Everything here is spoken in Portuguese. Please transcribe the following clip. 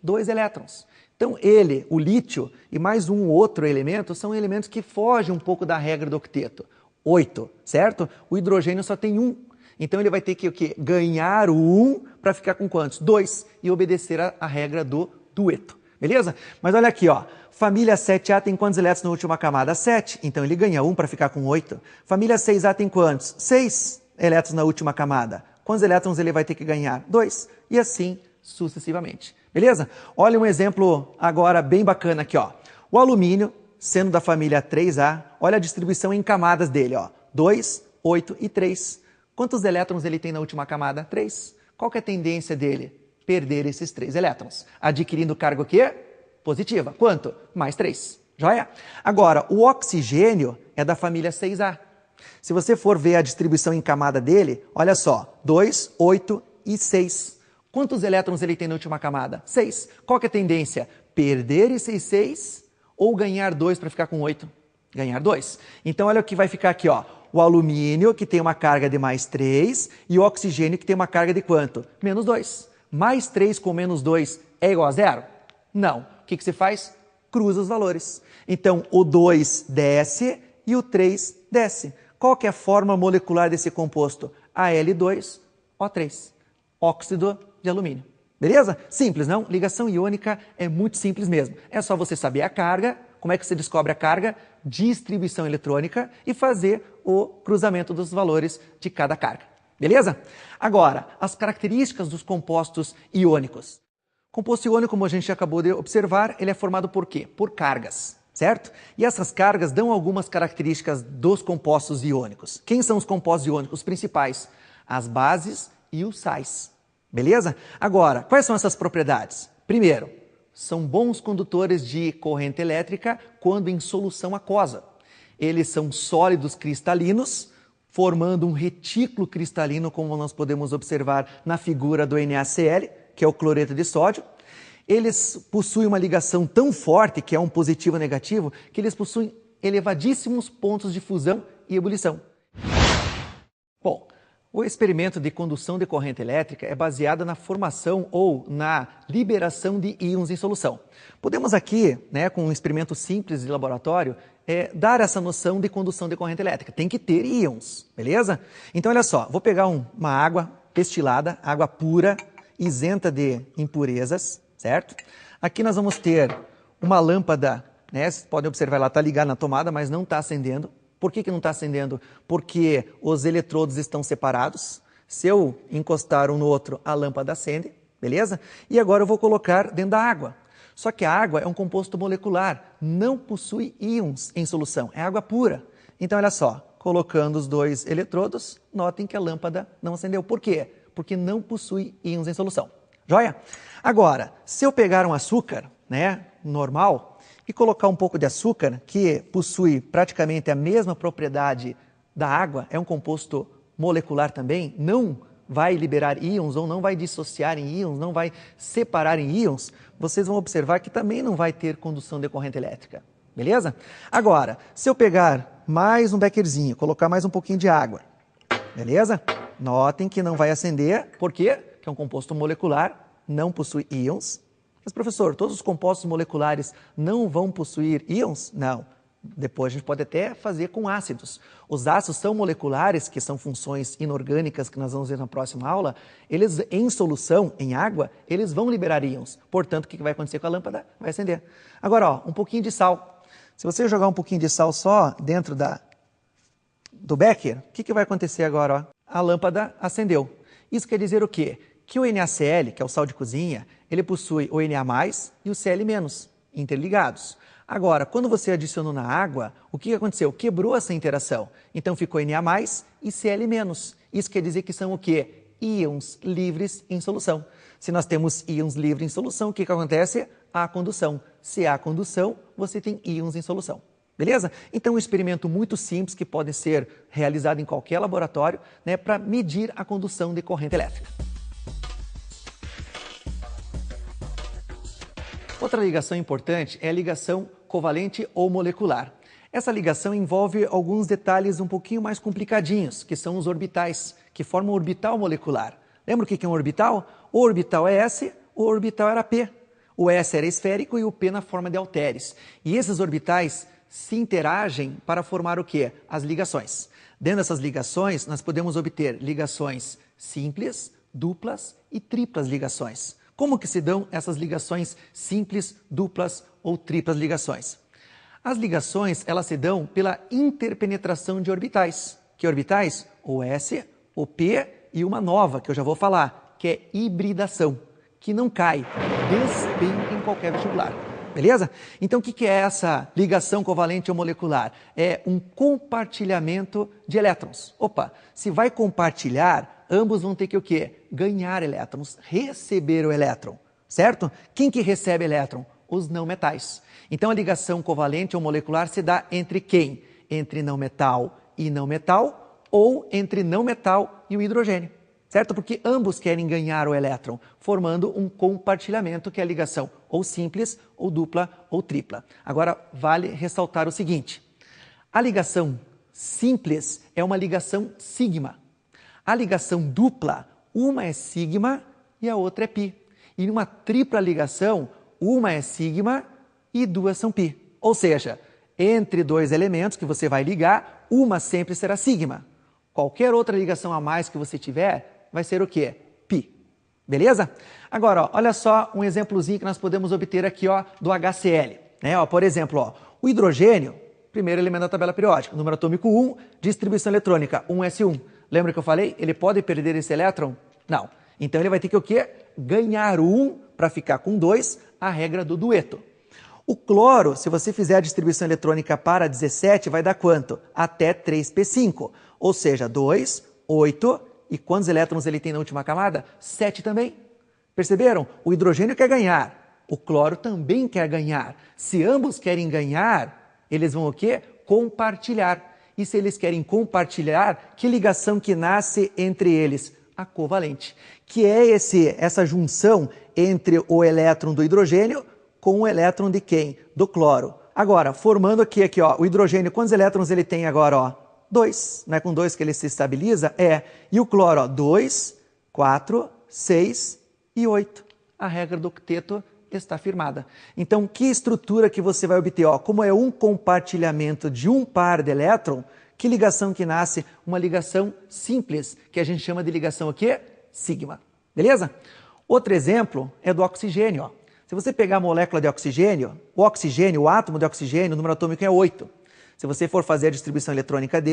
2 elétrons. Então ele, o lítio e mais um outro elemento são elementos que fogem um pouco da regra do octeto. 8, certo? O hidrogênio só tem 1. Então ele vai ter que o quê? Ganhar o 1 para ficar com quantos? 2 e obedecer a regra do dueto. Beleza? Mas olha aqui, ó. Família 7A tem quantos elétrons na última camada? 7. Então ele ganha 1 para ficar com 8. Família 6A tem quantos? 6 elétrons na última camada. Quantos elétrons ele vai ter que ganhar? 2. E assim sucessivamente. Beleza? Olha um exemplo agora bem bacana aqui, ó. O alumínio, sendo da família 3A, olha a distribuição em camadas dele, ó. 2, 8 e 3. Quantos elétrons ele tem na última camada? 3. Qual que é a tendência dele? Perder esses 3 elétrons. Adquirindo carga o quê? Positiva. Quanto? Mais 3. Joia? Agora, o oxigênio é da família 6A. Se você for ver a distribuição em camada dele, olha só, 2, 8 e 6. Quantos elétrons ele tem na última camada? 6. Qual que é a tendência? Perder esses 6 ou ganhar 2 para ficar com 8? Ganhar 2. Então, olha o que vai ficar aqui, ó. O alumínio, que tem uma carga de mais 3, e o oxigênio, que tem uma carga de quanto? Menos 2. Mais 3 com menos 2 é igual a 0? Não. O que você faz? Cruza os valores. Então, o 2 desce e o 3 desce. Qual que é a forma molecular desse composto? Al2O3, óxido de alumínio. Beleza? Simples, não? Ligação iônica é muito simples mesmo. É só você saber a carga. Como é que você descobre a carga? Distribuição eletrônica e fazer o cruzamento dos valores de cada carga. Beleza? Agora, as características dos compostos iônicos. O composto iônico, como a gente acabou de observar, ele é formado por quê? Por cargas, certo? E essas cargas dão algumas características dos compostos iônicos. Quem são os compostos iônicos principais? As bases e os sais. Beleza? Agora, quais são essas propriedades? Primeiro, são bons condutores de corrente elétrica quando em solução aquosa. Eles são sólidos cristalinos, formando um retículo cristalino, como nós podemos observar na figura do NaCl, que é o cloreto de sódio. Eles possuem uma ligação tão forte, que é um positivo e negativo, que eles possuem elevadíssimos pontos de fusão e ebulição. Bom, o experimento de condução de corrente elétrica é baseado na formação ou na liberação de íons em solução. Podemos aqui, com um experimento simples de laboratório, dar essa noção de condução de corrente elétrica. Tem que ter íons, beleza? Então, olha só, vou pegar uma água destilada, água pura, isenta de impurezas, certo? Aqui nós vamos ter uma lâmpada, vocês podem observar, ela está ligada na tomada, mas não está acendendo. Por que não está acendendo? Porque os eletrodos estão separados. Se eu encostar um no outro, a lâmpada acende, beleza? E agora eu vou colocar dentro da água. Só que a água é um composto molecular, não possui íons em solução, é água pura. Então, olha só, colocando os 2 eletrodos, notem que a lâmpada não acendeu. Por quê? Porque não possui íons em solução. Joia? Agora, se eu pegar um açúcar, normal, e colocar um pouco de açúcar, que possui praticamente a mesma propriedade da água, é um composto molecular também, não vai liberar íons ou não vai dissociar em íons, não vai separar em íons, vocês vão observar que também não vai ter condução de corrente elétrica. Beleza? Agora, se eu pegar mais um bekerzinho, colocar mais um pouquinho de água, beleza? Notem que não vai acender, por quê? Porque é um composto molecular, não possui íons. Mas, professor, todos os compostos moleculares não vão possuir íons? Não. Depois a gente pode até fazer com ácidos. Os ácidos são moleculares, que são funções inorgânicas que nós vamos ver na próxima aula. Eles, em solução, em água, eles vão liberar íons. Portanto, o que vai acontecer com a lâmpada? Vai acender. Agora, um pouquinho de sal. Se você jogar um pouquinho de sal só dentro do becker, o que vai acontecer agora? A lâmpada acendeu. Isso quer dizer o quê? Que o NaCl, que é o sal de cozinha, ele possui o Na+, e o Cl- interligados. Agora, quando você adicionou na água, o que aconteceu? Quebrou essa interação. Então ficou Na+ e Cl-. Isso quer dizer que são o quê? Íons livres em solução. Se nós temos íons livres em solução, o que acontece? Há condução. Se há condução, você tem íons em solução. Beleza? Então, um experimento muito simples que pode ser realizado em qualquer laboratório, para medir a condução de corrente elétrica. Outra ligação importante é a ligação covalente ou molecular. Essa ligação envolve alguns detalhes um pouquinho mais complicadinhos, que são os orbitais, que formam um orbital molecular. Lembra o que é um orbital? O orbital é S, o orbital era P. O S era esférico e o P na forma de halteres. E esses orbitais se interagem para formar o quê? As ligações. Dentro dessas ligações, nós podemos obter ligações simples, duplas e triplas ligações. Como que se dão essas ligações simples, duplas ou triplas ligações? As ligações, elas se dão pela interpenetração de orbitais. Que orbitais? O S, o P e uma nova, que eu já vou falar, que é hibridação, que não cai, despenca em qualquer vestibular. Beleza? Então, o que é essa ligação covalente ou molecular? É um compartilhamento de elétrons. Opa, se vai compartilhar, ambos vão ter que o quê? Ganhar elétrons, receber o elétron, certo? Quem que recebe elétron? Os não metais. Então, a ligação covalente ou molecular se dá entre quem? Entre não metal e não metal ou entre não metal e o hidrogênio. Certo? Porque ambos querem ganhar o elétron, formando um compartilhamento, que é a ligação ou simples, ou dupla, ou tripla. Agora, vale ressaltar o seguinte: a ligação simples é uma ligação sigma. A ligação dupla, uma é sigma e a outra é pi. E numa tripla ligação, uma é sigma e duas são pi. Ou seja, entre dois elementos que você vai ligar, uma sempre será sigma. Qualquer outra ligação a mais que você tiver, vai ser o quê? Pi. Beleza? Agora, ó, olha só um exemplozinho que nós podemos obter aqui, ó, do HCl. Né? Ó, por exemplo, ó, o hidrogênio, primeiro elemento da tabela periódica, número atômico 1, distribuição eletrônica 1s1. Lembra que eu falei? Ele pode perder esse elétron? Não. Então ele vai ter que o quê? Ganhar 1 para ficar com 2, a regra do dueto. O cloro, se você fizer a distribuição eletrônica para 17, vai dar quanto? Até 3p5. Ou seja, 2, 8... E quantos elétrons ele tem na última camada? 7 também. Perceberam? O hidrogênio quer ganhar, o cloro também quer ganhar. Se ambos querem ganhar, eles vão o quê? Compartilhar. E se eles querem compartilhar, que ligação que nasce entre eles? A covalente, que é essa junção entre o elétron do hidrogênio com o elétron de quem? Do cloro. Agora, formando aqui ó, o hidrogênio, quantos elétrons ele tem agora? Ó? 2, não é com 2 que ele se estabiliza? É. E o cloro, ó, 2, 4, 6 e 8. A regra do octeto está firmada. Então, que estrutura que você vai obter? Ó, como é um compartilhamento de um par de elétron, que ligação que nasce? Uma ligação simples, que a gente chama de ligação o quê? Sigma. Beleza? Outro exemplo é do oxigênio. Ó. Se você pegar a molécula de oxigênio, o átomo de oxigênio, o número atômico é 8. Se você for fazer a distribuição eletrônica dele,